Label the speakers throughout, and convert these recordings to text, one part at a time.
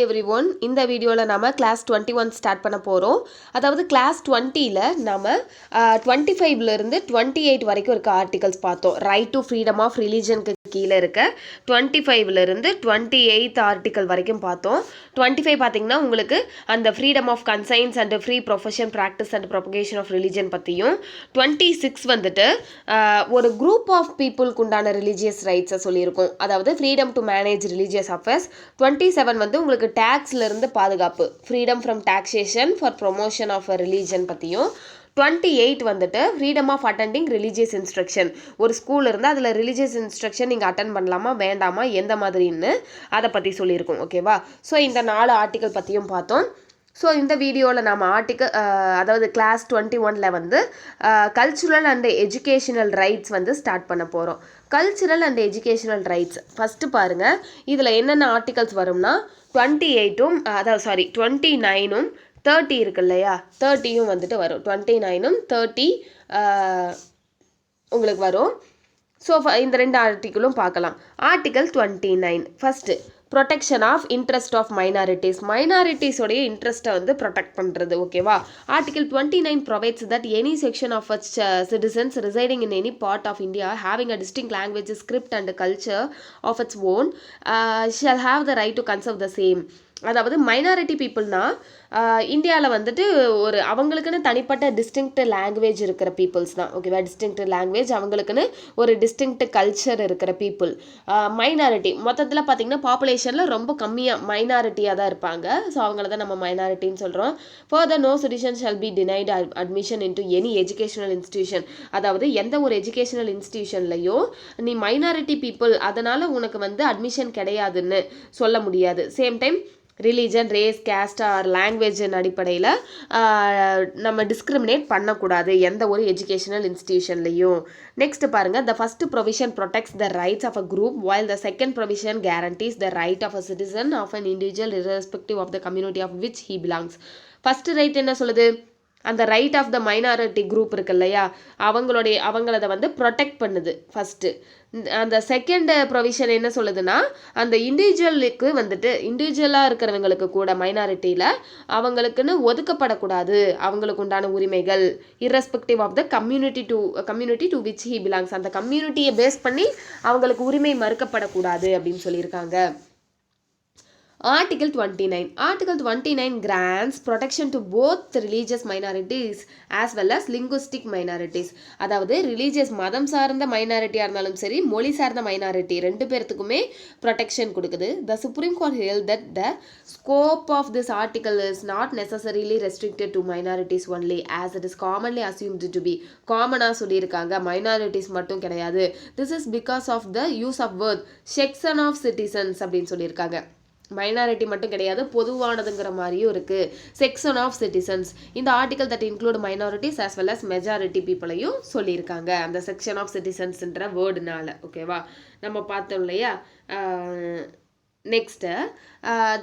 Speaker 1: Everyone, இந்த வீடியோவில் நம்ம கிளாஸ் 21 ஸ்டார்ட் பண்ண போகிறோம். அதாவது கிளாஸ் 20ல் நம்ம 25லேருந்து 28 வரைக்கும் இருக்க ஆர்டிகல்ஸ் பார்த்தோம். ரைட் டு ஃப்ரீடம் ஆஃப் ரிலீஜனுக்கு கீழே இருக்க 25லேருந்து 28 ஆர்டிக்கல் வரைக்கும் பார்த்தோம். 25 பார்த்தீங்கன்னா உங்களுக்கு அந்த freedom of conscience and free profession practice and propagation of religion பற்றியும், 26 வந்துட்டு ஒரு குரூப் ஆஃப் பீப்புளுக்கு உண்டான ரிலீஜியஸ் ரைட்ஸை சொல்லியிருக்கோம். அதாவது freedom to manage religious affairs. 27 வந்து உங்களுக்கு டேக்ஸ்லேருந்து பாதுகாப்பு, freedom from taxation for promotion of a religion பற்றியும், 28 வந்துட்டு freedom of attending religious instruction. ஒரு ஸ்கூல் இருந்தால் அதில் ரிலீஜியஸ் இன்ஸ்ட்ரக்ஷன் நீங்கள் அட்டன் பண்ணலாமா வேண்டாமா எந்த மாதிரின்னு அதை பற்றி சொல்லியிருக்கோம். ஓகேவா? ஸோ இந்த 4 ஆர்டிக்கல் பற்றியும் பார்த்தோம். ஸோ இந்த வீடியோவில் நம்ம அதாவது கிளாஸ் 21ல் வந்து கல்ச்சுரல் அண்ட் எஜுகேஷனல் ரைட்ஸ் வந்து ஸ்டார்ட் பண்ண போகிறோம். Cultural and educational rights first பாருங்கள். இதில் என்னென்ன ஆர்டிகல்ஸ் வரும்னா 28ம் 29ம் 30 இருக்கு இல்லையா, 30யும் வந்துட்டு வரும். 29ம் 30 உங்களுக்கு வரும். ஸோ இந்த 2 ஆர்டிக்கிளும் பார்க்கலாம். Article 29 first protection of interest of minorities. மைனாரிட்டிஸோடைய இன்ட்ரெஸ்ட்டை வந்து ப்ரொடெக்ட் பண்ணுறது. ஓகேவா? Article 29 provides that any section of citizens residing in any part of India having a distinct language, script and culture of its own shall have the right to conserve the same. அதாவது minority பீப்புள்னா இந்தியாவில் வந்துட்டு ஒரு அவங்களுக்குன்னு தனிப்பட்ட distinct language இருக்கிற peoples தான். ஓகேவா? டிஸ்டிங்க்ட் லாங்குவேஜ், அவங்களுக்குன்னு ஒரு டிஸ்டிங்க்ட் கல்ச்சர் இருக்கிற பீப்புள். மைனாரிட்டி மொத்தத்தில் பார்த்திங்கன்னா பாப்புலேஷனில் ரொம்ப கம்மியாக மைனாரிட்டியாக தான் இருப்பாங்க. ஸோ அவங்கள தான் நம்ம மைனாரிட்டின்னு சொல்கிறோம். Further no citizen shall be denied admission into any educational institution. அதாவது எந்த ஒரு எஜுகேஷனல் இன்ஸ்டியூஷன்லையும் நீ மைனாரிட்டி பீப்புள் அதனால் உனக்கு வந்து அட்மிஷன் கிடையாதுன்னு சொல்ல முடியாது. Same time religion, race, caste or லாங்குவேஜின் அடிப்படையில் நம்ம டிஸ்கிரிமினேட் பண்ணக்கூடாது எந்த ஒரு எஜுகேஷனல் இன்ஸ்டியூஷன்லையும். நெக்ஸ்ட் பாருங்கள். The first provision protects the rights of a group while the second provision guarantees the right of a citizen of an individual irrespective of the community of which he belongs. First right என்ன சொல்லுது? அந்த right of the minority group இருக்கு இல்லையா, அவங்களதை வந்து protect பண்ணுது first. அந்த second provision என்ன சொல்லுதுன்னா, அந்த இண்டிவிஜுவலுக்கு வந்துட்டு இண்டிவிஜுவலாக இருக்கிறவங்களுக்கு கூட மைனாரிட்டியில் அவங்களுக்குன்னு ஒதுக்கப்படக்கூடாது அவங்களுக்கு உண்டான உரிமைகள். irrespective of the community to which he belongs. அந்த கம்யூனிட்டியை பேஸ் பண்ணி அவங்களுக்கு உரிமை மறுக்கப்படக்கூடாது அப்படின்னு சொல்லியிருக்காங்க. Article 29 grants protection to both religious minorities as well as linguistic minorities. அதாவது ரிலீஜியஸ் மதம் சார்ந்த மைனாரிட்டியாக இருந்தாலும் சரி, மொழி சார்ந்த மைனாரிட்டி ரெண்டு பேர்த்துக்குமே ப்ரொடெக்ஷன் கொடுக்குது. The Supreme Court held that the scope of this article is not necessarily restricted to minorities only as it is commonly assumed to be. காமனாக சொல்லியிருக்காங்க, மைனாரிட்டிஸ் மட்டும் கிடையாது. This is because of the use of word section of citizens அப்படின்னு சொல்லியிருக்காங்க. Minority மட்டும் கிடையாது, பொதுவானதுங்கிற மாதிரியும் இருக்குது. Section of citizens. இந்த article that include minorities as well as majority பீப்புளையும் சொல்லியிருக்காங்க அந்த செக்ஷன் ஆஃப் சிட்டிசன்ஸ்ன்ற வேர்டுனால. ஓகேவா? நம்ம பார்த்தோம் இல்லையா. Next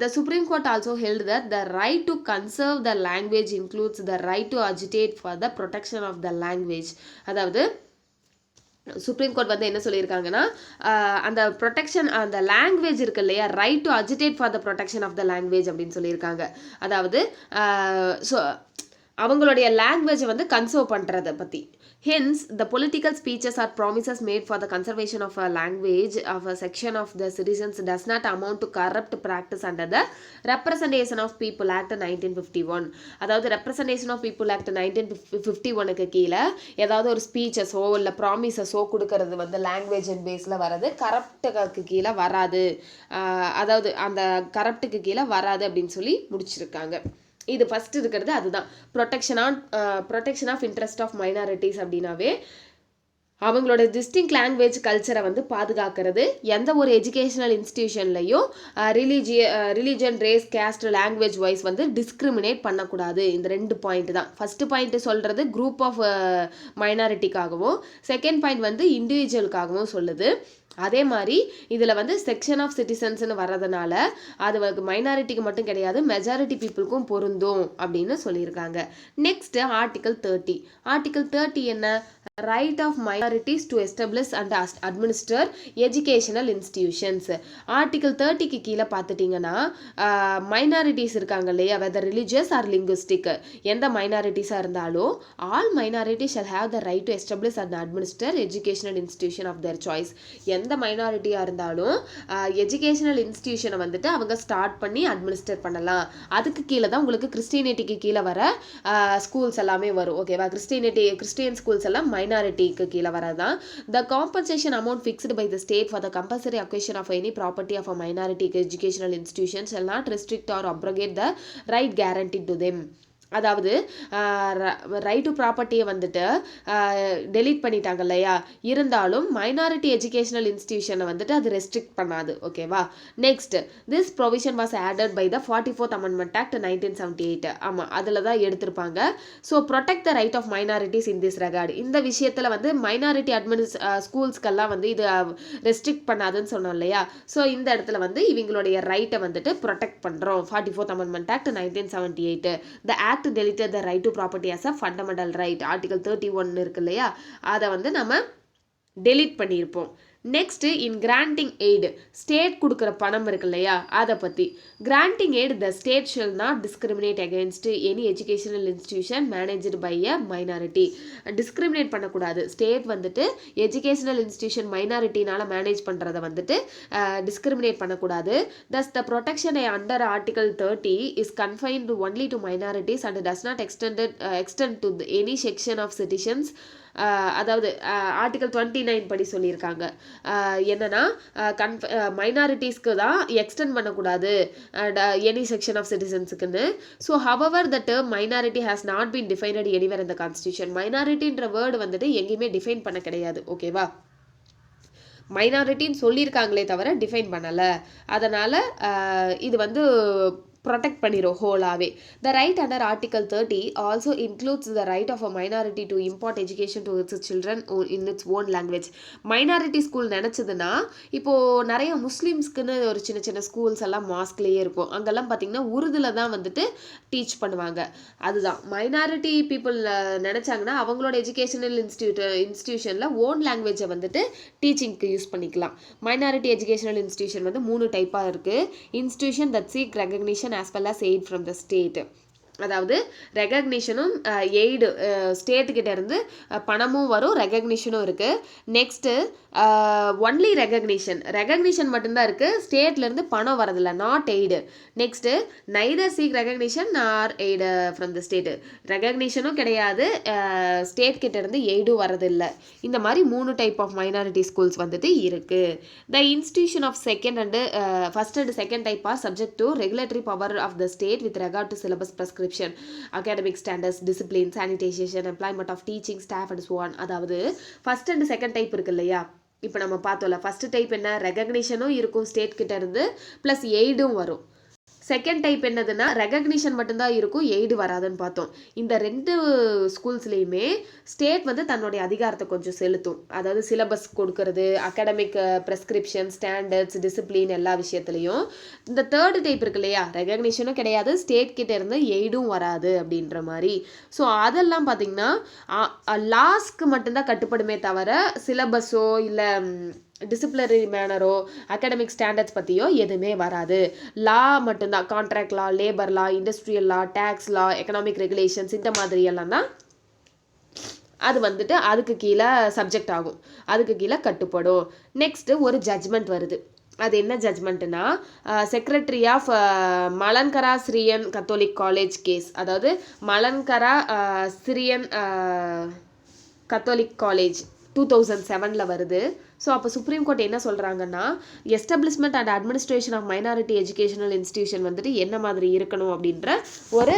Speaker 1: the Supreme Court also held that the right to conserve the language includes the right to agitate for the protection of the language. அதாவது supreme court வந்து என்ன சொல்லியிருக்காங்கன்னா, அந்த ப்ரொடெக்ஷன் அந்த லாங்குவேஜ் இருக்கு இல்லையா, right to agitate for the protection of the language அப்படின்னு சொல்லியிருக்காங்க. அதாவது ஸோ அவங்களுடைய லாங்குவேஜை வந்து கன்சர்வ் பண்ணுறதை பற்றி. Hence, the political speeches or promises made for the conservation of a language of a section of the citizens does not amount to corrupt practice under the Representation of People Act 1951. அதாவது Representation of People Act 1951க்கு கீழே ஏதாவது ஒரு ஸ்பீச்சஸோ இல்லை ப்ராமிசஸோ கொடுக்கறது வந்து language and பேஸில் வர்றது கரப்டுக்கு கீழே வராது. அதாவது அந்த கரப்டுக்கு கீழே வராது அப்படின்னு சொல்லி முடிச்சிருக்காங்க. இது ஃபஸ்ட்டு இருக்கிறது அதுதான். Protection of interest of minorities அப்படின்னாவே அவங்களோட டிஸ்டிங்க்ட் லாங்குவேஜ் கல்ச்சரை வந்து பாதுகாக்கிறது. எந்த ஒரு எஜுகேஷனல் இன்ஸ்டிடியூஷன்லையும் religion, race, caste, language wise வந்து டிஸ்கிரிமினேட் பண்ணக்கூடாது. இந்த 2 பாயிண்ட் தான். ஃபஸ்ட்டு பாயிண்ட் சொல்கிறது குரூப் ஆஃப் மைனாரிட்டிக்காகவும், செகண்ட் பாயிண்ட் வந்து இண்டிவிஜுவலுக்காகவும் சொல்லுது. அதே மாதிரி இதில் வந்து செக்ஷன் ஆஃப் சிட்டிசன்ஸ்னு வர்றதுனால அது மைனாரிட்டிக்கு மட்டும் கிடையாது, மெஜாரிட்டி பீப்புளுக்கும் பொருந்தும் அப்படின்னு சொல்லியிருக்காங்க. நெக்ஸ்ட் ஆர்டிகல் 30 என்ன? right of minorities to establish and administer educational institutions. Article 30க்கு கீழே பார்த்துட்டிங்கன்னா மைனாரிட்டிஸ் இருக்காங்க இல்லையா, வெதர் ரிலிஜியஸ் ஆர் லிங்குஸ்டிக், எந்த மைனாரிட்டிஸாக இருந்தாலும் all minorities shall have the right to establish and administer educational institution of their choice. எந்த மைனாரிட்டியாக இருந்தாலும் எஜுகேஷனல் இன்ஸ்டிடியூஷனை வந்துட்டு அவங்க ஸ்டார்ட் பண்ணி அட்மினிஸ்டர் பண்ணலாம். அதுக்கு கீழே தான் உங்களுக்கு கிறிஸ்டியனிட்டிக்கு கீழே வர ஸ்கூல்ஸ் எல்லாமே வரும். ஓகேவா, கிறிஸ்டியன் ஸ்கூல்ஸ் எல்லாம் மைனாரிட்டிக்கு கீழே வரதான். The compensation amount fixed by the state for the compulsory acquisition of any property of a minority educational institution shall not restrict or abrogate the right guaranteed to them. அதாவது right to ப்ராப்பர்ட்டியை வந்துட்டு delete பண்ணிட்டாங்க இல்லையா, இருந்தாலும் minority educational இன்ஸ்டிடியூஷனை வந்துட்டு அது restrict பண்ணாது. ஓகேவா. Next, this provision was added by the 44th amendment act 1978. ஆமாம், அதில் தான் எடுத்திருப்பாங்க. So protect the right of minorities in this regard. இந்த விஷயத்தில் வந்து மைனாரிட்டி ஸ்கூல்ஸ்க்கெல்லாம் வந்து இது ரெஸ்ட்ரிக்ட் பண்ணாதுன்னு சொன்னோம் இல்லையா. ஸோ இந்த இடத்துல வந்து இவங்களுடைய ரைட்டை வந்துட்டு ப்ரொடெக்ட் பண்ணுறோம். 44th amendment act 1978. The act deleted the right to property as a fundamental right. Article 31 இருக்கு இல்லையா, அதை வந்து நம்ம delete பண்ணியிருப்போம். Next, in granting aid, state கொடுக்குற பணம் இருக்கு இல்லையா, அதை பற்றி. Granting aid, the state shall not discriminate against any educational institution managed by a minority. Discriminate பண்ணக்கூடாது. ஸ்டேட் வந்துட்டு எஜுகேஷனல் இன்ஸ்டிடியூஷன் மைனாரிட்டினால் மேனேஜ் பண்ணுறதை வந்துட்டு டிஸ்கிரிமினேட் பண்ணக்கூடாது. Thus the protection under article 30 is confined only to minorities and does not extend to any section of citizens. அதாவது article 29 படி சொல்லியிருக்காங்க என்னன்னா, மைனாரிட்டிஸ்க்கு தான் எக்ஸ்டெண்ட் பண்ணக்கூடாது எனி செக்ஷன் ஆஃப் சிட்டிசன்ஸுக்குன்னு. So however the term minority has not been defined anywhere in the constitution. மைனாரிட்டின்ற word வந்துட்டு எங்கேயுமே டிஃபைன் பண்ண கிடையாது. ஓகேவா, மைனாரிட்டின்னு சொல்லியிருக்காங்களே தவிர டிஃபைன் பண்ணலை. அதனால் இது வந்து ப்ரொடெக்ட் பண்ணிடும் ஹோலாகவே. The right under article 30 also includes the right of a minority to impart education to its children in its own language. Minority school நினச்சதுன்னா, இப்போது நிறைய முஸ்லீம்ஸ்க்குன்னு ஒரு சின்ன சின்ன ஸ்கூல்ஸ் எல்லாம் மாஸ்க்லேயே இருக்கும். அங்கெல்லாம் பார்த்திங்கன்னா உருதுல தான் வந்துட்டு டீச் பண்ணுவாங்க. அதுதான் மைனாரிட்டி பீப்புள் நினச்சாங்கன்னா அவங்களோட எஜுகேஷனல் இன்ஸ்டிடியூஷனில் ஓன் லாங்குவேஜை வந்துட்டு டீச்சிங்க்கு யூஸ் பண்ணிக்கலாம். மைனாரிட்டி எஜுகேஷனல் இன்ஸ்டிடியூஷன் வந்து 3 டைப்பாக இருக்குது. Institution that seek recognition as well as aid from the state. அதாவது ரெகக்னிஷனும் எய்டு, ஸ்டேட்டுக்கிட்ட இருந்து பணமும் வரும், ரெகக்னிஷனும் இருக்குது. நெக்ஸ்ட்டு ஒன்லி ரெகக்னிஷன் மட்டும்தான் இருக்குது, ஸ்டேட்லேருந்து பணம் வரதில்லை, not aid. Next neither seek recognition or aid from the state. ரெகக்னிஷனும் கிடையாது, ஸ்டேட் கிட்ட இருந்து எய்டும் வரதில்லை. இந்த மாதிரி 3 டைப் ஆஃப் மைனாரிட்டி ஸ்கூல்ஸ் வந்துட்டு இருக்குது. The institution of first and second type are subject to regulatory power of the state with regard to syllabus prescription, academic standards, discipline, sanitation, employment of teaching staff and so on. அதாவது first and second type இருக்கு இல்லையா, இப்போ நம்ம பார்த்தோம்ல, first type என்ன, ரெகக்னிஷனும் இருக்கும் state கிட்ட இருந்து ப்ளஸ் எய்டும் வரும். செகண்ட் டைப் என்னதுன்னா, ரெகக்னிஷன் மட்டும்தான் இருக்கும், எய்டு வராதுன்னு பார்த்தோம். இந்த 2 ஸ்கூல்ஸ்லேயுமே ஸ்டேட் வந்து தன்னுடைய அதிகாரத்தை கொஞ்சம் செலுத்தும். அதாவது சிலபஸ் கொடுக்கறது, அகாடமிக் ப்ரெஸ்கிரிப்ஷன், ஸ்டாண்டர்ட்ஸ், டிசிப்ளின் எல்லா விஷயத்துலையும். இந்த தேர்டு டைப் இருக்கு இல்லையா, ரெகக்னிஷனும் கிடையாது, ஸ்டேட் கிட்ட இருந்து எய்டும் வராது அப்படின்ற மாதிரி. ஸோ அதெல்லாம் பார்த்திங்கன்னா லாஸ்க்கு மட்டும்தான் கட்டுப்படுமே தவிர சிலபஸோ இல்லை டிசிப்ளினரி மேனரோ அகாடமிக் ஸ்டாண்டர்ட்ஸ் பற்றியோ எதுவுமே வராது. லா மட்டும்தான், கான்ட்ராக்ட் லா, லேபர் லா, இண்டஸ்ட்ரியல் லா, டேக்ஸ் லா, எக்கனாமிக் ரெகுலேஷன்ஸ், இந்த மாதிரி எல்லாம் தான் அது வந்துட்டு அதுக்கு கீழே சப்ஜெக்ட் ஆகும், அதுக்கு கீழே கட்டுப்படும். நெக்ஸ்ட்டு ஒரு ஜட்ஜ்மெண்ட் வருது. அது என்ன ஜட்ஜ்மெண்ட்னா, secretary of Malankara Syrian Catholic college case. அதாவது மலன்கரா சிரியன் கத்தோலிக் காலேஜ் 2007 வருது. ஸோ அப்போ சுப்ரீம் கோர்ட் என்ன சொல்கிறாங்கன்னா, establishment and administration of minority educational institution வந்துட்டு என்ன மாதிரி இருக்கணும் அப்படின்ற ஒரு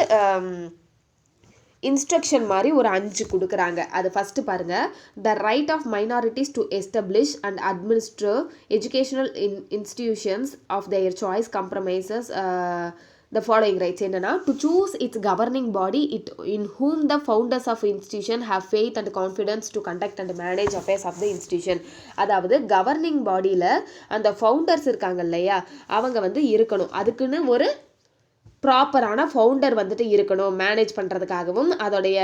Speaker 1: இன்ஸ்ட்ரக்ஷன் மாதிரி ஒரு 5 கொடுக்குறாங்க. அது ஃபஸ்ட்டு பாருங்கள். The right of minorities to establish and administer educational institutions of their choice compromises the following rights. என்னன்னா, to choose its governing body in whom the founders of institution have faith and confidence to conduct and manage affairs of the institution. அதாவது governing பாடியில் அந்த founders இருக்காங்க இல்லையா, அவங்க வந்து இருக்கணும். அதுக்குன்னு ஒரு ப்ராப்பரான ஃபவுண்டர் வந்துட்டு இருக்கணும் மேனேஜ் பண்ணுறதுக்காகவும், அதோடைய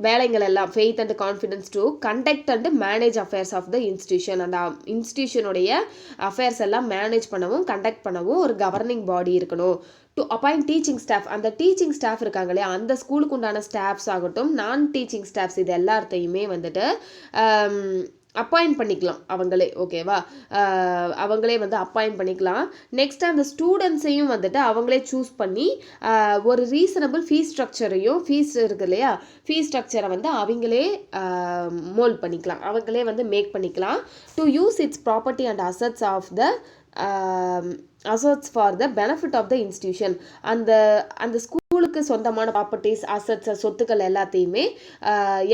Speaker 1: வேலைகள் எல்லாம் faith and confidence to conduct and manage affairs of the institution. அந்த இன்ஸ்டியூஷனுடைய அஃபேர்ஸ் எல்லாம் மேனேஜ் பண்ணவும் கண்டக்ட் பண்ணவும் ஒரு கவர்னிங் பாடி இருக்கணும். டு அப்பாயிண்ட் டீச்சிங் ஸ்டாஃப், அந்த டீச்சிங் ஸ்டாஃப் இருக்காங்க இல்லையா, அந்த ஸ்கூலுக்கு உண்டான ஸ்டாஃப்ஸ் ஆகட்டும், நான் டீச்சிங் ஸ்டாஃப்ஸ், இது எல்லாத்தையுமே வந்துட்டு அப்பாயிண்ட் பண்ணிக்கலாம் அவங்களே. ஓகேவா, அவங்களே வந்து அப்பாயிண்ட் பண்ணிக்கலாம். நெக்ஸ்ட் அந்த ஸ்டூடெண்ட்ஸையும் வந்துட்டு அவங்களே சூஸ் பண்ணி ஒரு ரீசனபிள் ஃபீஸ் ஸ்ட்ரக்சரையும், ஃபீஸ் இருக்கு இல்லையா, ஃபீஸ் ஸ்ட்ரக்சரை வந்து அவங்களே மோல்ட் பண்ணிக்கலாம், அவங்களே வந்து மேக் பண்ணிக்கலாம். To use its property and assets of the assets for the benefit of the institution. அந்த ஸ்கூலுக்கு சொந்தமான ப்ராப்பர்ட்டிஸ், அசட்ஸ், சொத்துக்கள் எல்லாத்தையுமே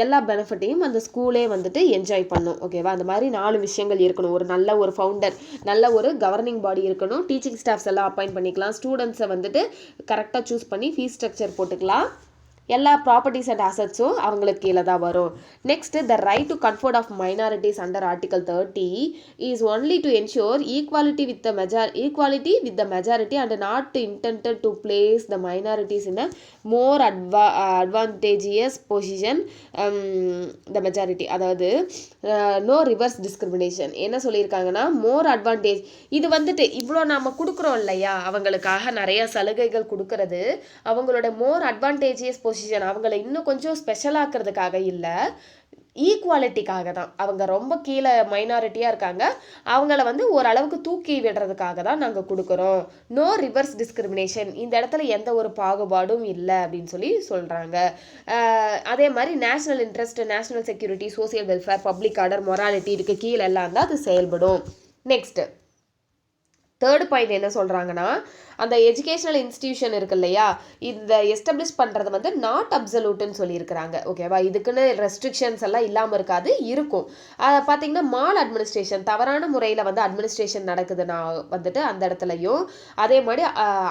Speaker 1: எல்லா பெனிஃபிட்டையும் அந்த ஸ்கூலே வந்துட்டு என்ஜாய் பண்ணும். ஓகேவா, அந்த மாதிரி 4 விஷயங்கள் இருக்கணும். ஒரு நல்ல ஒரு ஃபவுண்டர், நல்ல ஒரு கவர்னிங் பாடி இருக்கணும், டீச்சிங் ஸ்டாஃப்ஸ் எல்லாம் அப்பாயிண்ட் பண்ணிக்கலாம், ஸ்டூடெண்ட்ஸை வந்துட்டு கரெக்டாக சூஸ் பண்ணி ஃபீஸ் ஸ்ட்ரக்சர் போட்டுக்கலாம், எல்லா ப்ராப்பர்ட்டிஸ் அண்ட் அசட்ஸும் அவங்களுக்கு கீழே தான் வரும். Next, the right to conferred of minorities under article 30 is only to ensure equality with the majority and not intended to place the minorities in a more advantageous position the majority. அதாவது no reverse discrimination. என்ன சொல்லியிருக்காங்கன்னா, மோர் advantage, இது வந்துட்டு இவ்வளோ நம்ம கொடுக்குறோம் இல்லையா, அவங்களுக்காக நிறைய சலுகைகள் கொடுக்கறது அவங்களோட மோர் அட்வான்டேஜியஸ் பொசிஷன், அவங்கள இன்னும் கொஞ்சம் ஸ்பெஷல் ஆக்கிறதுக்காக இல்லை, ஈக்குவாலிட்டிக்காக தான். அவங்க ரொம்ப கீழே மைனாரிட்டியாக இருக்காங்க, அவங்கள வந்து ஓரளவுக்கு தூக்கி விடுறதுக்காக தான் நாங்கள் கொடுக்குறோம். நோ ரிவர்ஸ் டிஸ்கிரிமினேஷன், இந்த இடத்துல எந்த ஒரு பாகுபாடும் இல்லை அப்படின்னு சொல்கிறாங்க. அதே மாதிரி national interest, national security, social welfare, public order, morality இதுக்கு கீழே எல்லாம் தான் அது செயல்படும். நெக்ஸ்ட், தேர்ட் பாயிண்ட் என்ன சொல்கிறாங்கன்னா, அந்த எஜுகேஷனல் இன்ஸ்டிடியூஷன் இருக்கு இல்லையா, இந்த எஸ்டாப்ளிஷ் பண்ணுறது வந்து நாட் அப்சல்யூட்னு சொல்லியிருக்கிறாங்க. ஓகேவா, இதுக்குன்னு ரெஸ்ட்ரிக்ஷன்ஸ் எல்லாம் இல்லாமல் இருக்காது, இருக்கும். பார்த்தீங்கன்னா மால் அட்மினிஸ்ட்ரேஷன், தவறான முறையில் வந்து அட்மினிஸ்ட்ரேஷன் நடக்குதுன்னா வந்துட்டு அந்த இடத்துலையும், அதே மாதிரி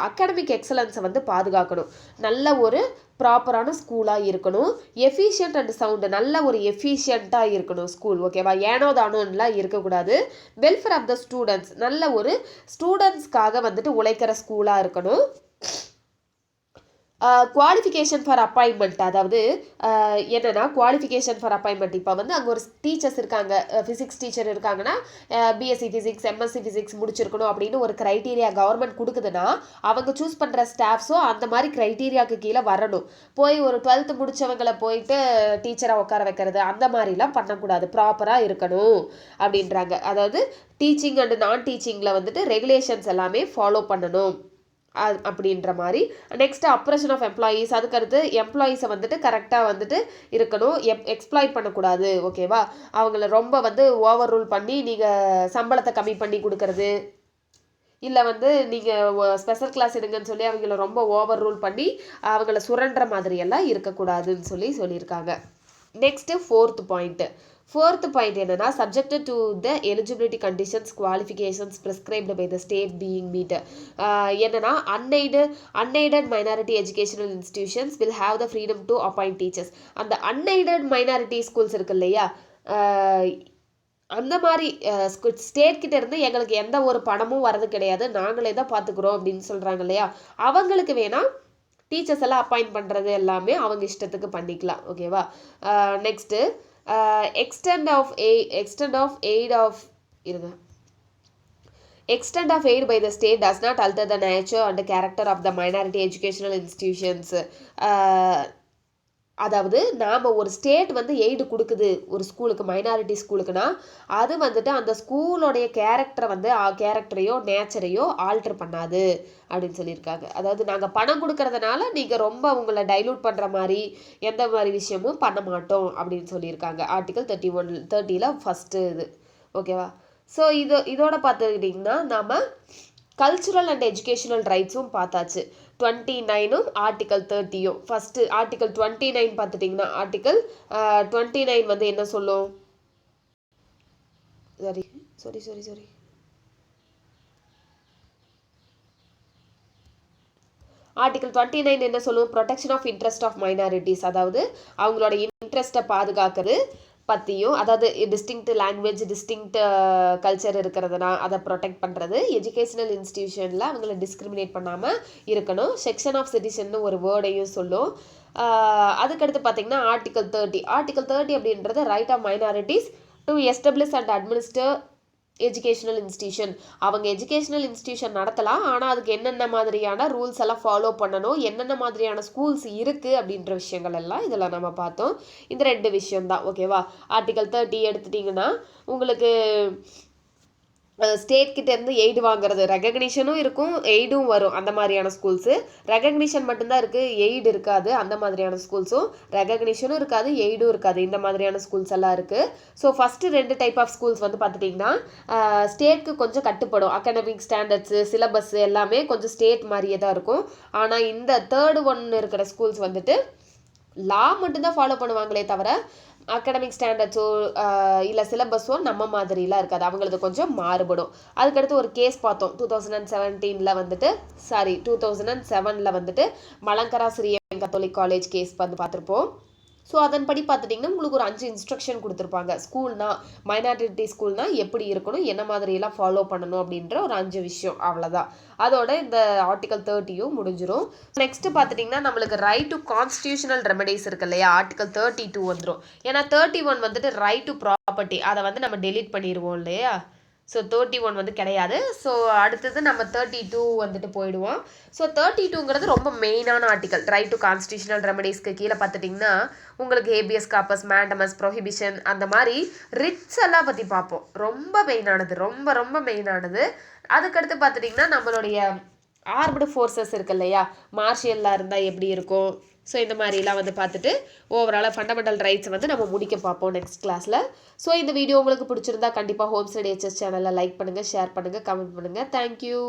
Speaker 1: அகாடமிக் எக்ஸலன்ஸை வந்து பாதுகாக்கணும், நல்ல ஒரு ப்ராப்பரான ஸ்கூலாக இருக்கணும், எஃபிஷியன்ட் அண்ட் சவுண்டு, நல்ல ஒரு எஃபிஷியண்ட்டாக இருக்கணும் ஸ்கூல். ஓகேவா, ஏனோ தானோன்னுலாம் இருக்கக்கூடாது. வெல்ஃபேர் ஆஃப் த ஸ்டூடெண்ட்ஸ், நல்ல ஒரு ஸ்டூடெண்ட்ஸ்க்காக வந்துட்டு உழைக்கிற ஸ்கூலாக இருக்கணும். குவாலிஃபிகேஷன் ஃபார் அப்பாயின்மெண்ட், அதாவது என்னென்னா குவாலிஃபிகேஷன் ஃபார் அப்பாயின்மெண்ட், இப்போ வந்து அங்கே ஒரு டீச்சர்ஸ் இருக்காங்க, ஃபிசிக்ஸ் டீச்சர் இருக்காங்கன்னா பிஎஸ்சி ஃபிசிக்ஸ், எம்எஸ்சி ஃபிசிக்ஸ் முடிச்சிருக்கணும் அப்படின்னு ஒரு க்ரைட்டீரியா கவர்மெண்ட் கொடுக்குதுன்னா, அவங்க சூஸ் பண்ணுற ஸ்டாஃப்ஸும் அந்த மாதிரி க்ரைட்டீரியாவுக்கு கீழே வரணும். போய் ஒரு 12th முடித்தவங்களை போயிட்டு டீச்சராக உட்கார வைக்கிறது அந்த மாதிரிலாம் பண்ணக்கூடாது, ப்ராப்பராக இருக்கணும் அப்படின்றாங்க. அதாவது டீச்சிங் அண்ட் நான் டீச்சிங்கில் வந்துட்டு ரெகுலேஷன்ஸ் எல்லாமே ஃபாலோ பண்ணணும் அப்படின்ற மாதிரி. நெக்ஸ்ட், அப்ரேஷன் ஆஃப் எம்ப்ளாயீஸ், அதுக்கடுத்து எம்ப்ளாயீஸை வந்துட்டு கரெக்டாக வந்துட்டு இருக்கணும், எக்ஸ்ப்ளாய்ட் பண்ணக்கூடாது. ஓகேவா, அவங்கள ரொம்ப வந்து ஓவர் ரூல் பண்ணி நீங்கள் சம்பளத்தை கம்மி பண்ணி கொடுக்கறது, இல்லை வந்து நீங்கள் ஸ்பெஷல் கிளாஸ் எடுங்கன்னு சொல்லி அவங்கள ரொம்ப ஓவர் ரூல் பண்ணி அவங்கள சுரண்டுற மாதிரியெல்லாம் இருக்கக்கூடாதுன்னு சொல்லியிருக்காங்க. நெக்ஸ்ட்டு ஃபோர்த் பாயிண்ட் என்னன்னா, subjected to the eligibility conditions qualifications prescribed by the state being meet. என்னன்னா, unaided minority educational institutions will have the freedom to appoint teachers. அந்த அன்எய்டட் மைனாரிட்டி ஸ்கூல்ஸ் இருக்கு இல்லையா, அந்த மாதிரி ஸ்டேட் கிட்ட இருந்து எங்களுக்கு எந்த ஒரு பணமும் வரது கிடையாது, நாங்களே தான் பார்த்துக்குறோம் அப்படின்னு சொல்கிறாங்க இல்லையா, அவங்களுக்கு வேணால் டீச்சர்ஸ் எல்லாம் அப்பாயிண்ட் பண்ணுறது எல்லாமே அவங்க இஷ்டத்துக்கு பண்ணிக்கலாம். ஓகேவா, next, extent of aid by the state does not alter the nature and the character of the minority educational institutions. அதாவது நாம் ஒரு ஸ்டேட் வந்து எய்டு கொடுக்குது ஒரு ஸ்கூலுக்கு, மைனாரிட்டி ஸ்கூலுக்குன்னா, அது வந்துட்டு அந்த ஸ்கூலோடைய கேரக்டரையோ நேச்சரையோ ஆல்டர் பண்ணாது அப்படின்னு சொல்லியிருக்காங்க. அதாவது நாங்கள் பணம் கொடுக்கறதுனால நீங்கள் ரொம்ப உங்களை டைலூட் பண்ணுற மாதிரி எந்த மாதிரி விஷயமும் பண்ண மாட்டோம் அப்படின்னு சொல்லியிருக்காங்க. ஆர்டிகல் 30ல் ஃபஸ்ட்டு இது. ஓகேவா, ஸோ இதோட பார்த்துக்கிட்டிங்கன்னா நாம் கல்ச்சுரல் அண்ட் எஜுகேஷனல் ரைட்ஸும் பார்த்தாச்சு. 29ம் ஆர்டிகல் 30யும். ஃபஸ்ட்டு ஆர்டிகல் 29 பார்த்துட்டிங்கன்னா, ஆர்டிகல் 29 வந்து என்ன சொல்லும், சாரி ஆர்டிகல் 29 என்ன சொல்லும், protection of interest of minorities, அதாவது அவங்களோட இன்ட்ரெஸ்ட்டை பாதுகாக்கிறது பற்றியும், அதாவது டிஸ்டிங்க்ட் லாங்குவேஜ், டிஸ்டிங்க்ட் கல்ச்சர் இருக்கிறதுனா அதை ப்ரொடெக்ட் பண்ணுறது, எஜுகேஷனல் இன்ஸ்டிடியூஷனில் அவங்கள டிஸ்கிரிமினேட் பண்ணாமல் இருக்கணும். செக்ஷன் ஆஃப் சிட்டிசன் ஒரு வேர்டையும் சொல்லும். அதுக்கடுத்து பார்த்தீங்கன்னா ஆர்டிகல் 30 அப்படின்றது right of minorities to establish and administer educational institution. அவங்க எஜுகேஷனல் இன்ஸ்டியூஷன் நடத்தலாம், ஆனால் அதுக்கு என்னென்ன மாதிரியான ரூல்ஸ் எல்லாம் ஃபாலோ பண்ணணும், என்னென்ன மாதிரியான ஸ்கூல்ஸ் இருக்குது அப்படின்ற விஷயங்கள் எல்லாம் இதில் நம்ம பார்த்தோம். இந்த 2 விஷயம்தான். ஓகேவா? ஆர்டிகல் 30 எடுத்துட்டிங்கன்னா உங்களுக்கு ஸ்டேட் கிட்டேருந்து எய்டு வாங்குறது, ரெகக்னிஷனும் இருக்கும், எய்டும் வரும். அந்த மாதிரியான ஸ்கூல்ஸு. ரெகக்னிஷன் மட்டும்தான் இருக்குது, எய்டு இருக்காது. அந்த மாதிரியான ஸ்கூல்ஸும் ரெகக்னிஷனும் இருக்காது, எய்டும் இருக்காது. இந்த மாதிரியான ஸ்கூல்ஸ் எல்லாம் இருக்குது. So first 2 type of schools வந்து பார்த்துட்டிங்கன்னா ஸ்டேட்க்கு கொஞ்சம் கட்டுப்படும். அகாடமிக் ஸ்டாண்டர்ட்ஸு, சிலபஸ் எல்லாமே கொஞ்சம் ஸ்டேட் மாதிரியே தான் இருக்கும். ஆனால் இந்த 3rd ஒன் இருக்கிற ஸ்கூல்ஸ் வந்துட்டு லா மட்டும்தான் ஃபாலோ பண்ணுவாங்களே தவிர அகாடமிக் ஸ்டாண்டர்ட்ஸோ இல்லை சிலபஸோ நம்ம மாதிரிலாம் இருக்காது. அவங்களது கொஞ்சம் மாறுபடும். அதுக்கடுத்து ஒரு கேஸ் பார்த்தோம் 2017 வந்துட்டு 2007 வந்துட்டு Malankara Syrian Catholic college case வந்து பார்த்துருப்போம். ஸோ அதன்படி பார்த்துட்டிங்கன்னா உங்களுக்கு ஒரு 5 இன்ஸ்ட்ரக்ஷன் கொடுத்துருப்பாங்க. ஸ்கூல்னா மைனாரிட்டி ஸ்கூல்னா எப்படி இருக்கணும், என்ன மாதிரியெல்லாம் ஃபாலோ பண்ணணும் அப்படின்ற ஒரு 5 விஷயம். அவ்வளோதான். அதோட இந்த ஆர்டிகல் 30 முடிஞ்சிடும். நெக்ஸ்ட் பார்த்துட்டிங்கன்னா நம்மளுக்கு ரைட் டு கான்ஸ்டியூஷனல் ரெமெடிஸ் இருக்கு இல்லையா, ஆர்டிகல் 32 வந்துடும். ஏன்னா 31 வந்துட்டு ரைட் டு ப்ராப்பர்ட்டி, அதை வந்து நம்ம டெலீட் பண்ணிடுவோம் இல்லையா. ஸோ 31 வந்து கிடையாது. ஸோ அடுத்தது நம்ம 32 வந்துட்டு போயிடுவோம். ஸோ 32ங்கிறது ரொம்ப மெயினான ஆர்டிகல். ரைட் டு கான்ஸ்டியூஷனல் ரெமெடிஸ்க்கு கீழே பார்த்துட்டிங்கன்னா உங்களுக்கு ஹேபியஸ் கார்பஸ், மேண்டமஸ், ப்ரொஹிபிஷன், அந்த மாதிரி ரிட்ஸ் எல்லாம் பற்றி பார்ப்போம். ரொம்ப மெயினானது, ரொம்ப ரொம்ப மெயினானது. அதுக்கடுத்து பார்த்துட்டிங்கன்னா நம்மளுடைய ஆர்ம்டு ஃபோர்ஸஸ் இருக்கு இல்லையா, மார்ஷியல்லாம் இருந்தால் எப்படி இருக்கும். ஸோ இந்த மாதிரிலாம் வந்து பார்த்துட்டு ஓவராலாக ஃபண்டமெண்டல் ரைட்ஸ் வந்து நம்ம முடிக்க பார்ப்போம் நெக்ஸ்ட் கிளாஸில். ஸோ இந்த வீடியோ உங்களுக்கு பிடிச்சிருந்தா கண்டிப்பாக ஹோம் ஸ்டடி HS சேனலில் லைக் பண்ணுங்கள், ஷேர் பண்ணுங்கள், கமெண்ட் பண்ணுங்கள். தேங்க்யூ.